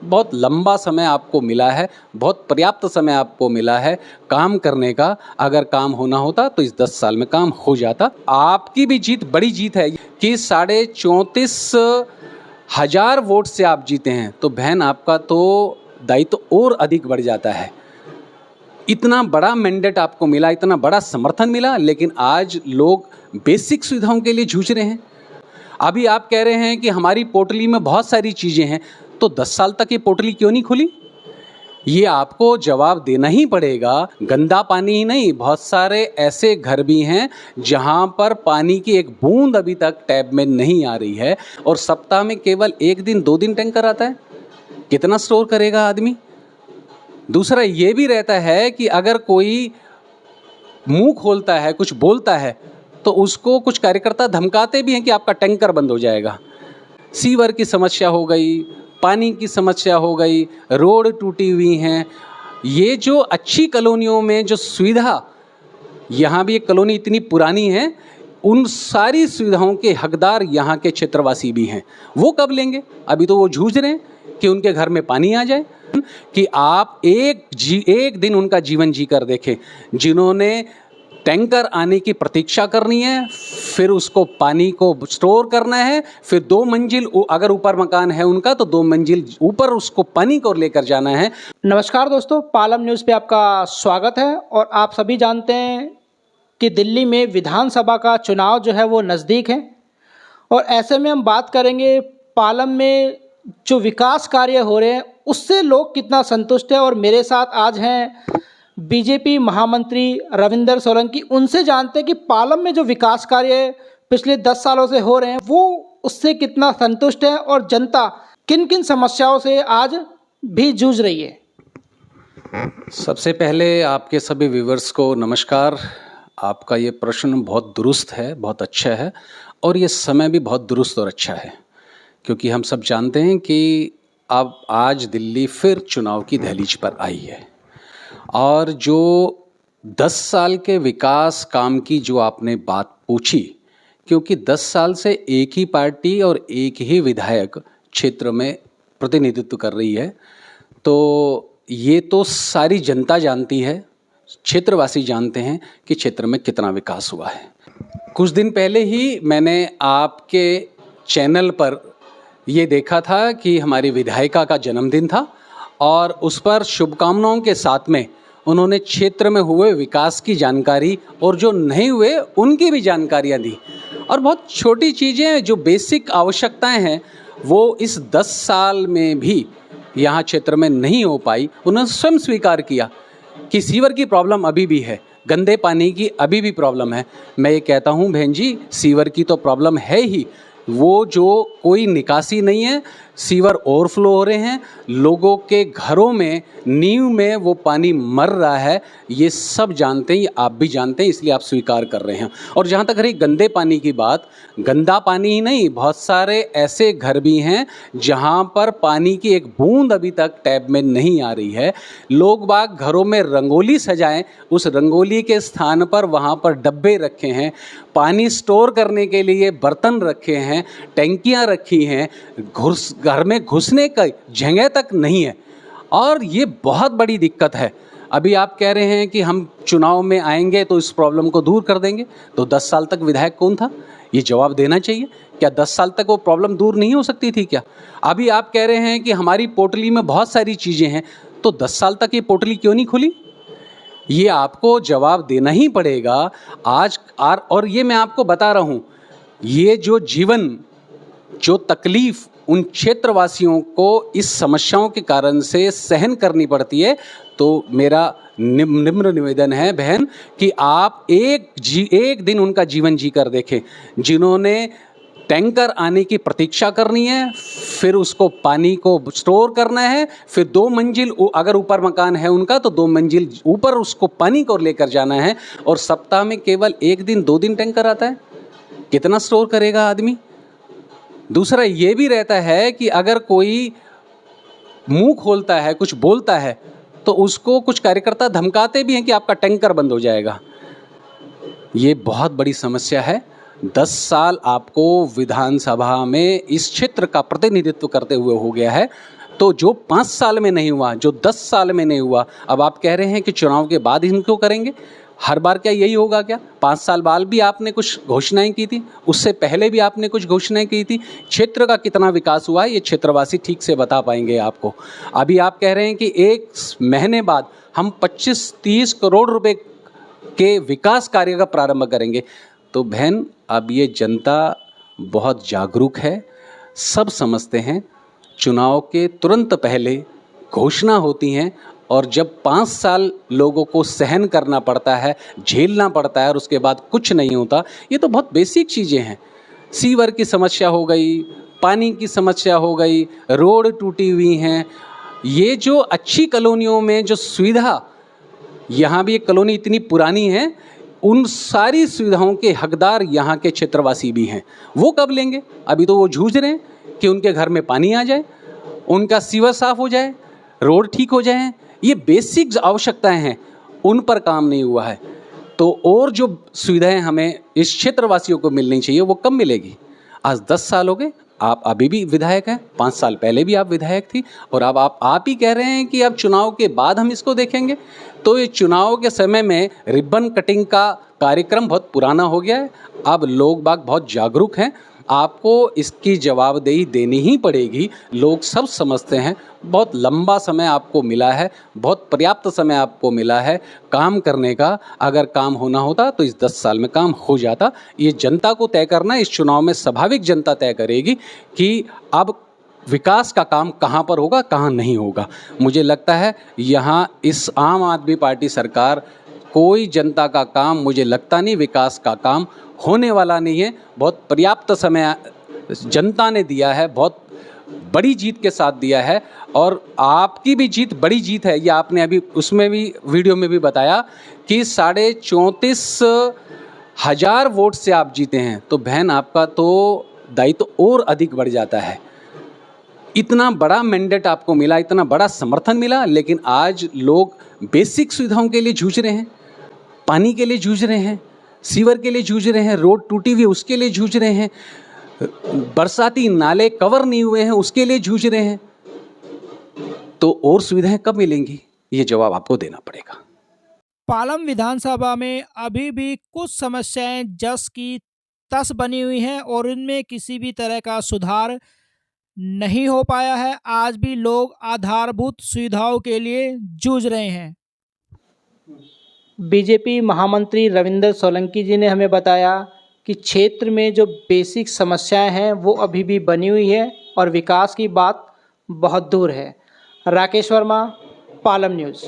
बहुत लंबा समय आपको मिला है, बहुत पर्याप्त समय आपको मिला है काम करने का। अगर काम होना होता तो इस 10 साल में काम हो जाता। आपकी भी जीत बड़ी जीत है कि 34,500 वोट से आप जीते हैं, तो बहन आपका तो दायित्व और अधिक बढ़ जाता है। इतना बड़ा मैंडेट आपको मिला, इतना बड़ा समर्थन मिला, लेकिन आज लोग बेसिक सुविधाओं के लिए जूझ रहे हैं। अभी आप कह रहे हैं कि हमारी पोटली में बहुत सारी चीज़ें हैं, तो 10 साल तक ये पोटली क्यों नहीं खुली? ये आपको जवाब देना ही पड़ेगा। गंदा पानी ही नहीं, बहुत सारे ऐसे घर भी हैं जहाँ पर पानी की एक बूंद अभी तक टैप में नहीं आ रही है, और सप्ताह में केवल 1 दिन 2 दिन टैंकर आता है। कितना स्टोर करेगा आदमी? दूसरा ये भी रहता है कि अगर कोई मुंह खोलता है, कुछ बोलता है, तो उसको कुछ कार्यकर्ता धमकाते भी हैं कि आपका टैंकर बंद हो जाएगा। सीवर की समस्या हो गई, पानी की समस्या हो गई, रोड टूटी हुई हैं। ये जो अच्छी कॉलोनियों में जो सुविधा, यहाँ भी एक कॉलोनी इतनी पुरानी है, उन सारी सुविधाओं के हकदार यहाँ के क्षेत्रवासी भी हैं। वो कब लेंगे? अभी तो वो जूझ रहे हैं कि उनके घर में पानी आ जाए। कि आप एक दिन उनका जीवन जी कर देखें, जिन्होंने टैंकर आने की प्रतीक्षा करनी है, फिर उसको पानी को स्टोर करना है, फिर 2 मंजिल अगर ऊपर मकान है उनका तो 2 मंजिल ऊपर उसको पानी को लेकर जाना है। नमस्कार दोस्तों, पालम न्यूज़ पे आपका स्वागत है। और आप सभी जानते हैं कि दिल्ली में विधानसभा का चुनाव जो है वो नज़दीक है, और ऐसे में हम बात करेंगे पालम में जो विकास कार्य हो रहे हैं उससे लोग कितना संतुष्ट है। और मेरे साथ आज हैं बीजेपी महामंत्री रविंदर सोलंकी। उनसे जानते हैं कि पालम में जो विकास कार्य पिछले 10 सालों से हो रहे हैं वो उससे कितना संतुष्ट है, और जनता किन किन समस्याओं से आज भी जूझ रही है। सबसे पहले आपके सभी व्यूवर्स को नमस्कार। आपका ये प्रश्न बहुत दुरुस्त है, बहुत अच्छा है, और ये समय भी बहुत दुरुस्त और अच्छा है, क्योंकि हम सब जानते हैं कि अब आज दिल्ली फिर चुनाव की दहलीज पर आई है। और जो 10 साल के विकास काम की जो आपने बात पूछी, क्योंकि 10 साल से एक ही पार्टी और एक ही विधायक क्षेत्र में प्रतिनिधित्व कर रही है, तो ये तो सारी जनता जानती है, क्षेत्रवासी जानते हैं कि क्षेत्र में कितना विकास हुआ है। कुछ दिन पहले ही मैंने आपके चैनल पर ये देखा था कि हमारी विधायिका का जन्मदिन था, और उस पर शुभकामनाओं के साथ में उन्होंने क्षेत्र में हुए विकास की जानकारी और जो नहीं हुए उनकी भी जानकारियाँ दी। और बहुत छोटी चीज़ें जो बेसिक आवश्यकताएं हैं वो इस 10 साल में भी यहाँ क्षेत्र में नहीं हो पाई। उन्होंने स्वयं स्वीकार किया कि सीवर की प्रॉब्लम अभी भी है, गंदे पानी की अभी भी प्रॉब्लम है। मैं ये कहता हूँ बहन जी, सीवर की तो प्रॉब्लम है ही, वो जो कोई निकासी नहीं है, सीवर ओवरफ्लो हो रहे हैं, लोगों के घरों में नींव में वो पानी मर रहा है, ये सब जानते हैं, आप भी जानते हैं, इसलिए आप स्वीकार कर रहे हैं। और जहाँ तक रही गंदे पानी की बात, गंदा पानी ही नहीं, बहुत सारे ऐसे घर भी हैं जहाँ पर पानी की एक बूंद अभी तक टैप में नहीं आ रही है। लोग बाग घरों में रंगोली सजाएं, उस रंगोली के स्थान पर वहाँ पर डब्बे रखे हैं, पानी स्टोर करने के लिए बर्तन रखे हैं, टैंकियाँ रखी हैं, घर में घुसने का जगह तक नहीं है, और ये बहुत बड़ी दिक्कत है। अभी आप कह रहे हैं कि हम चुनाव में आएंगे तो इस प्रॉब्लम को दूर कर देंगे, तो 10 साल तक विधायक कौन था? ये जवाब देना चाहिए। क्या 10 साल तक वो प्रॉब्लम दूर नहीं हो सकती थी क्या? अभी आप कह रहे हैं कि हमारी पोटली में बहुत सारी चीज़ें हैं, तो 10 साल तक ये पोटली क्यों नहीं खुली? ये आपको जवाब देना ही पड़ेगा आज। और ये मैं आपको बता रहा हूँ, ये जो जीवन, जो तकलीफ़ उन क्षेत्रवासियों को इस समस्याओं के कारण से सहन करनी पड़ती है, तो मेरा निम्र निवेदन है बहन कि आप एक दिन उनका जीवन जी कर देखें, जिन्होंने टैंकर आने की प्रतीक्षा करनी है, फिर उसको पानी को स्टोर करना है, फिर 2 मंजिल अगर ऊपर मकान है उनका तो 2 मंजिल ऊपर उसको पानी को लेकर जाना है, और सप्ताह में केवल 1 दिन 2 दिन टैंकर आता है। कितना स्टोर करेगा आदमी? दूसरा ये भी रहता है कि अगर कोई मुंह खोलता है, कुछ बोलता है, तो उसको कुछ कार्यकर्ता धमकाते भी हैं कि आपका टैंकर बंद हो जाएगा। ये बहुत बड़ी समस्या है। 10 साल आपको विधानसभा में इस क्षेत्र का प्रतिनिधित्व करते हुए हो गया है, तो जो 5 साल में नहीं हुआ, जो 10 साल में नहीं हुआ, अब आप कह रहे हैं कि चुनाव के बाद इनको करेंगे। हर बार क्या यही होगा क्या? 5 साल बाद भी आपने कुछ घोषणाएं की थी, उससे पहले भी आपने कुछ घोषणाएं की थी। क्षेत्र का कितना विकास हुआ है ये क्षेत्रवासी ठीक से बता पाएंगे आपको। अभी आप कह रहे हैं कि 1 महीने बाद हम 25-30 करोड़ रुपए के विकास कार्य का प्रारंभ करेंगे। तो बहन, अब ये जनता बहुत जागरूक है, सब समझते हैं। चुनाव के तुरंत पहले घोषणा होती हैं और जब 5 साल लोगों को सहन करना पड़ता है, झेलना पड़ता है और उसके बाद कुछ नहीं होता, ये तो बहुत बेसिक चीज़ें हैं। सीवर की समस्या हो गई, पानी की समस्या हो गई, रोड टूटी हुई हैं। ये जो अच्छी कॉलोनियों में जो सुविधा, यहाँ भी एक कॉलोनी इतनी पुरानी है, उन सारी सुविधाओं के हकदार यहाँ के क्षेत्रवासी भी हैं। वो कब लेंगे? अभी तो वो जूझ रहे हैं कि उनके घर में पानी आ जाए, उनका सीवर साफ हो जाए, रोड ठीक हो जाए। ये बेसिक आवश्यकताएं हैं, उन पर काम नहीं हुआ है। तो और जो सुविधाएं हमें इस क्षेत्रवासियों को मिलनी चाहिए वो कब मिलेगी? आज 10 साल हो गए, आप अभी भी विधायक हैं, 5 साल पहले भी आप विधायक थी, और अब आप ही कह रहे हैं कि अब चुनाव के बाद हम इसको देखेंगे। तो ये चुनाव के समय में रिबन कटिंग का कार्यक्रम बहुत पुराना हो गया है। अब लोग बाग बहुत जागरूक हैं, आपको इसकी जवाबदेही देनी ही पड़ेगी। लोग सब समझते हैं, बहुत लंबा समय आपको मिला है, बहुत पर्याप्त समय आपको मिला है काम करने का। अगर काम होना होता तो इस 10 साल में काम हो जाता। ये जनता को तय करना, इस चुनाव में स्वाभाविक जनता तय करेगी कि अब विकास का काम कहाँ पर होगा, कहाँ नहीं होगा। मुझे लगता है यहाँ इस आम आदमी पार्टी सरकार कोई जनता का काम, मुझे लगता नहीं विकास का काम होने वाला नहीं है। बहुत पर्याप्त समय जनता ने दिया है, बहुत बड़ी जीत के साथ दिया है, और आपकी भी जीत बड़ी जीत है। ये आपने अभी उसमें भी वीडियो में भी बताया कि 34,500 वोट से आप जीते हैं। तो बहन, आपका तो दायित्व और अधिक बढ़ जाता है। इतना बड़ा मैंडेट आपको मिला, इतना बड़ा समर्थन मिला, लेकिन आज लोग बेसिक सुविधाओं के लिए जूझ रहे हैं, पानी के लिए जूझ रहे हैं, सीवर के लिए जूझ रहे हैं, रोड टूटी हुई उसके लिए जूझ रहे हैं, बरसाती नाले कवर नहीं हुए हैं उसके लिए जूझ रहे हैं। तो और सुविधाएं कब मिलेंगी? ये जवाब आपको देना पड़ेगा। पालम विधानसभा में अभी भी कुछ समस्याएं जस की तस बनी हुई हैं और इनमें किसी भी तरह का सुधार नहीं हो पाया है। आज भी लोग आधारभूत सुविधाओं के लिए जूझ रहे हैं। बीजेपी महामंत्री रविंद्र सोलंकी जी ने हमें बताया कि क्षेत्र में जो बेसिक समस्याएं हैं वो अभी भी बनी हुई है और विकास की बात बहुत दूर है। राकेश वर्मा, पालम न्यूज़।